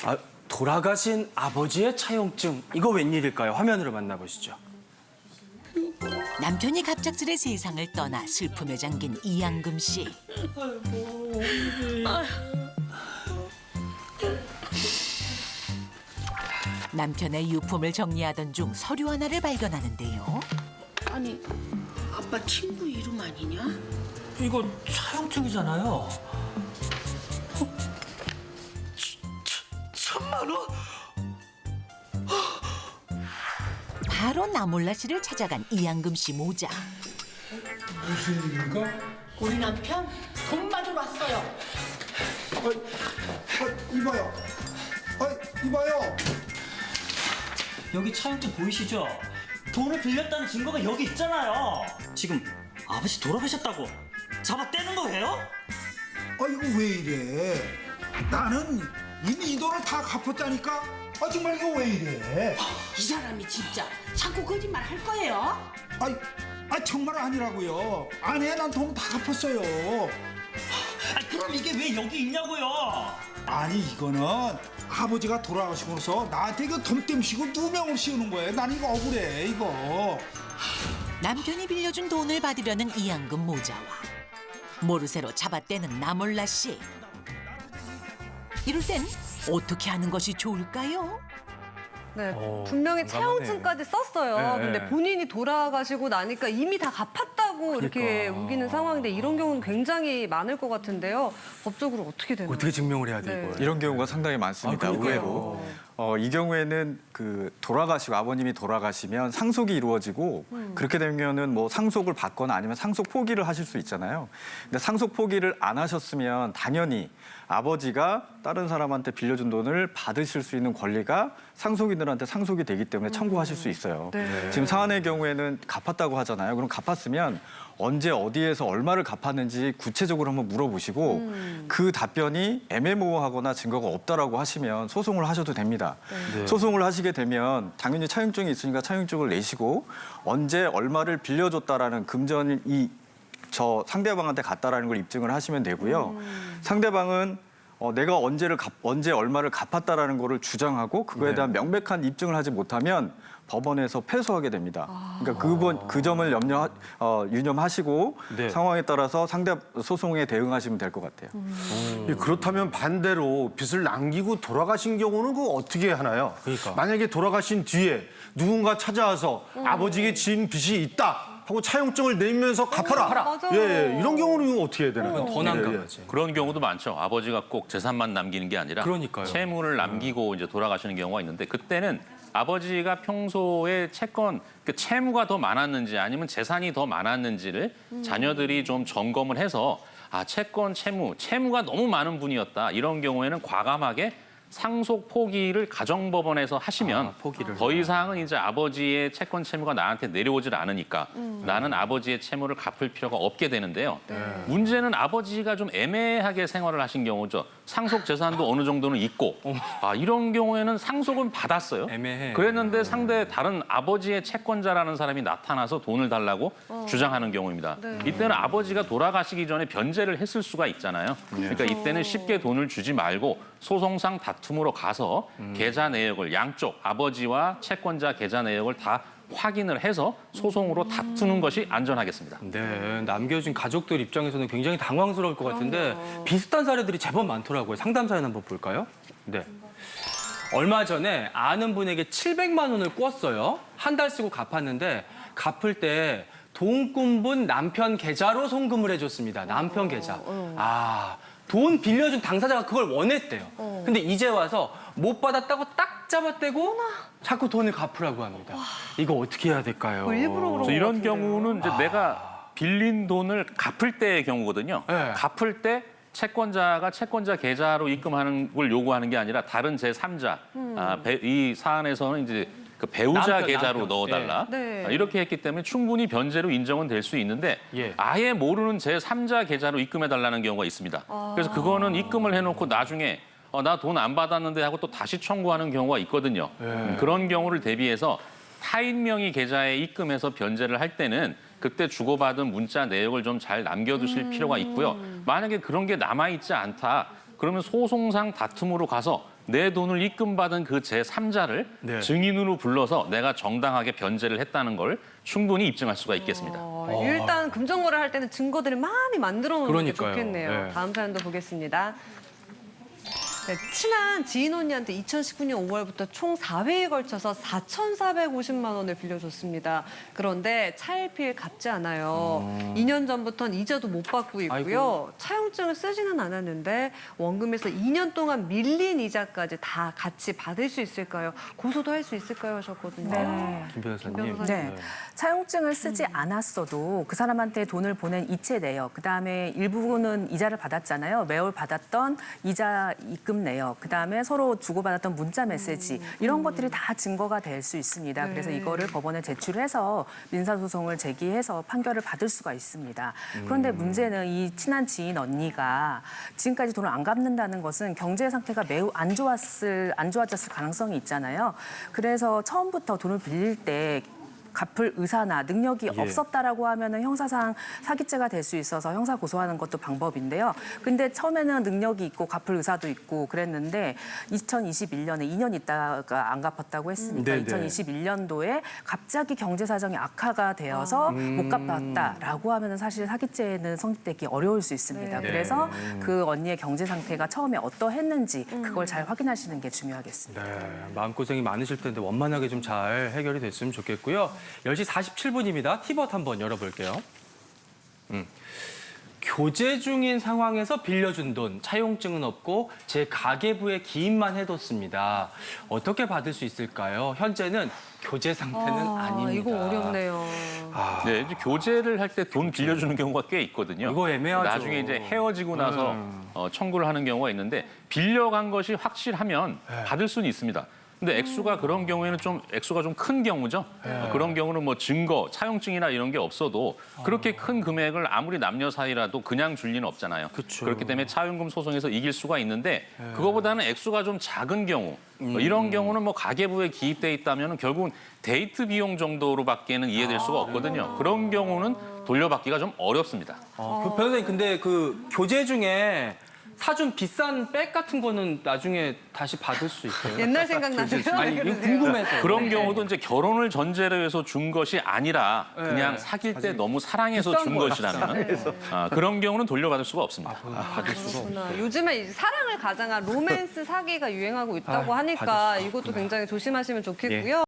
아, 돌아가신 아버지의 차용증, 이거 웬일일까요? 화면으로 만나보시죠. 남편이 갑작스레 세상을 떠나 슬픔에 잠긴 이양금 씨. 남편의 유품을 정리하던 중 서류 하나를 발견하는데요. 아니, 아빠 친구 이름 아니냐? 이거 차용증이잖아요. 1,000만 원? 바로 나몰라 씨를 찾아간 이양금 씨 모자. 무슨 일입니까? 우리 남편 돈 받으러 왔어요. 이봐요. 이봐요. 여기 차용증 보이시죠? 돈을 빌렸다는 증거가 여기 있잖아요. 지금 아버지 돌아가셨다고 잡아 떼는 거예요? 이거 왜 이래? 나는 이미 이 돈을 다 갚았다니까. 정말 이거 왜 이래? 이 사람이 진짜 자꾸 거짓말 할 거예요? 정말 아니라고요. 아니, 난 돈 다 갚았어요. 그럼 이게 왜 여기 있냐고요? 아니, 이거는 아버지가 돌아가시고 나서 나한테 이거 덤땜 씌고 누명을 씌우는 거예요. 난 이거 억울해, 이거. 남편이 빌려준 돈을 받으려는 이양금 모자와 모르쇠로 잡아떼는 나몰라 씨. 이럴 땐 어떻게 하는 것이 좋을까요? 네, 분명히 공감하네. 차용증까지 썼어요. 네, 근데 네. 본인이 돌아가시고 나니까 이미 다 갚았다고 이렇게 우기는 상황인데 이런 경우는 굉장히 많을 것 같은데요. 법적으로 어떻게 되나요? 어떻게 증명을 해야 돼, 네. 이걸? 이런 경우가 상당히 많습니다. 그러니까요. 의외로. 이 경우에는 돌아가시고 아버님이 돌아가시면 상속이 이루어지고 그렇게 되면은 뭐 상속을 받거나 아니면 상속 포기를 하실 수 있잖아요. 근데 상속 포기를 안 하셨으면 당연히 아버지가 다른 사람한테 빌려준 돈을 받으실 수 있는 권리가 상속인들한테 상속이 되기 때문에 청구하실 수 있어요. 네. 지금 사안의 경우에는 갚았다고 하잖아요. 그럼 갚았으면 언제 어디에서 얼마를 갚았는지 구체적으로 한번 물어보시고 그 답변이 애매모호하거나 증거가 없다라고 하시면 소송을 하셔도 됩니다. 네. 소송을 하시게 되면 당연히 차용증이 있으니까 차용증을 내시고 언제 얼마를 빌려줬다라는 금전이 저 상대방한테 갔다라는 걸 입증을 하시면 되고요. 상대방은 내가 언제 얼마를 갚았다라는 거를 주장하고 그거에 대한 명백한 입증을 하지 못하면 법원에서 패소하게 됩니다. 그러니까 그 점을 유념하시고 네. 상황에 따라서 상대 소송에 대응하시면 될 것 같아요. 그렇다면 반대로 빚을 남기고 돌아가신 경우는 그거 어떻게 하나요? 그러니까. 만약에 돌아가신 뒤에 누군가 찾아와서 아버지에게 진 빚이 있다 하고 차용증을 내면서 갚아라. 맞아요. 예, 이런 경우는 어떻게 해야 되나요? 더 난감하지. 그런 경우도 많죠. 아버지가 꼭 재산만 남기는 게 아니라 그러니까요. 채무를 남기고 이제 돌아가시는 경우가 있는데 그때는 아버지가 평소에 채권, 그 채무가 더 많았는지 아니면 재산이 더 많았는지를 자녀들이 좀 점검을 해서 채권, 채무가 너무 많은 분이었다. 이런 경우에는 과감하게 상속 포기를 가정법원에서 하시면 포기를. 더 이상은 이제 아버지의 채권 채무가 나한테 내려오질 않으니까 나는 아버지의 채무를 갚을 필요가 없게 되는데요. 문제는 아버지가 좀 애매하게 생활을 하신 경우죠. 상속 재산도 어느 정도는 있고 이런 경우에는 상속은 받았어요. 애매해. 그랬는데 상대 다른 아버지의 채권자라는 사람이 나타나서 돈을 달라고 주장하는 경우입니다. 이때는 아버지가 돌아가시기 전에 변제를 했을 수가 있잖아요. 그러니까 이때는 쉽게 돈을 주지 말고 소송상 다툼으로 가서 계좌 내역을 양쪽 아버지와 채권자 계좌 내역을 다 확인을 해서 소송으로 다투는 것이 안전하겠습니다. 네, 남겨진 가족들 입장에서는 굉장히 당황스러울 것 같은데 비슷한 사례들이 제법 많더라고요. 상담 사연 한번 볼까요? 네. 얼마 전에 아는 분에게 700만 원을 꿨어요. 한 달 쓰고 갚았는데 갚을 때 돈 꾼분 남편 계좌로 송금을 해줬습니다. 남편 계좌. 돈 빌려준 당사자가 그걸 원했대요. 근데 이제 와서 못 받았다고 딱 잡아떼고 자꾸 돈을 갚으라고 합니다. 이거 어떻게 해야 될까요? 일부러 그런 그래서 것 이런 같은데요. 경우는 이제 내가 빌린 돈을 갚을 때의 경우거든요. 네. 갚을 때 채권자가 채권자 계좌로 입금하는 걸 요구하는 게 아니라 다른 제3자 이 사안에서는 이제 그 배우자 남편, 계좌로 남편. 넣어달라. 네. 이렇게 했기 때문에 충분히 변제로 인정은 될 수 있는데 예. 아예 모르는 제3자 계좌로 입금해달라는 경우가 있습니다. 그래서 그거는 입금을 해놓고 나중에 나 돈 안 받았는데 하고 또 다시 청구하는 경우가 있거든요. 그런 경우를 대비해서 타인 명의 계좌에 입금해서 변제를 할 때는 그때 주고받은 문자 내역을 좀 잘 남겨두실 필요가 있고요. 만약에 그런 게 남아있지 않다. 그러면 소송상 다툼으로 가서 내 돈을 입금받은 그 제3자를 네. 증인으로 불러서 내가 정당하게 변제를 했다는 걸 충분히 입증할 수가 있겠습니다. 일단 금전거래 할 때는 증거들을 많이 만들어 놓는 게 그러니까요. 좋겠네요. 네. 다음 사연도 보겠습니다. 네, 친한 지인 언니한테 2019년 5월부터 총 4회에 걸쳐서 4,450만 원을 빌려줬습니다. 그런데 차일피일 갚지 않아요. 2년 전부터는 이자도 못 받고 있고요. 아이고. 차용증을 쓰지는 않았는데 원금에서 2년 동안 밀린 이자까지 다 같이 받을 수 있을까요? 고소도 할 수 있을까요? 하셨거든요. 김 변호사님. 김 변호사님. 네. 차용증을 쓰지 않았어도 그 사람한테 돈을 보낸 이체 내역, 그다음에 일부는 이자를 받았잖아요. 매월 받았던 이자 입금 내역, 그다음에 서로 주고받았던 문자 메시지 이런 것들이 다 증거가 될 수 있습니다. 그래서 이거를 법원에 제출해서 민사소송을 제기해서 판결을 받을 수가 있습니다. 그런데 문제는 이 친한 지인 언니가 지금까지 돈을 안 갚는다는 것은 경제 상태가 매우 안 좋았을 가능성이 있잖아요. 그래서 처음부터 돈을 빌릴 때 갚을 의사나 능력이 없었다라고 하면은 형사상 사기죄가 될 수 있어서 형사 고소하는 것도 방법인데요. 근데 처음에는 능력이 있고 갚을 의사도 있고 그랬는데 2021년에 2년 있다가 안 갚았다고 했으니까 네네. 2021년도에 갑자기 경제 사정이 악화가 되어서 못 갚았다라고 하면은 사실 사기죄는 성립되기 어려울 수 있습니다. 네. 그래서 그 언니의 경제 상태가 처음에 어떠했는지 그걸 잘 확인하시는 게 중요하겠습니다. 네, 마음고생이 많으실 텐데 원만하게 좀 잘 해결이 됐으면 좋겠고요. 10시 47분입니다. 티벗 한번 열어볼게요. 교제 중인 상황에서 빌려준 돈, 차용증은 없고 제 가계부에 기입만 해뒀습니다. 어떻게 받을 수 있을까요? 현재는 교제 상태는 아닙니다. 이거 어렵네요. 네, 이제 교제를 할 때 돈 빌려주는 경우가 꽤 있거든요. 이거 애매하죠. 나중에 이제 헤어지고 나서 청구를 하는 경우가 있는데 빌려간 것이 확실하면 받을 수는 있습니다. 근데 액수가 그런 경우에는 액수가 좀 큰 경우죠. 그런 경우는 뭐 증거, 차용증이나 이런 게 없어도 그렇게 큰 금액을 아무리 남녀 사이라도 그냥 줄 리는 없잖아요. 그쵸. 그렇기 때문에 차용금 소송에서 이길 수가 있는데 그거보다는 액수가 좀 작은 경우 이런 경우는 뭐 가계부에 기입돼 있다면 결국은 데이트 비용 정도로밖에는 이해될 수가 없거든요. 그런 경우는 돌려받기가 좀 어렵습니다. 변호사님, 근데 그 교제 중에 사준 비싼 백 같은 거는 나중에 다시 받을 수 있어요? 옛날 생각나세요? 아니, 왜 이거 그러세요? 궁금해서. 그런 경우도 이제 결혼을 전제로 해서 준 것이 아니라 그냥 사귈 때 너무 사랑해서 비싼 준 거야, 것이라면 그런 경우는 돌려받을 수가 없습니다. 받을 수가 없어요. 그렇구나. 요즘에 이제 사랑을 가장한 로맨스 사기가 유행하고 있다고 하니까 이것도 굉장히 조심하시면 좋겠고요.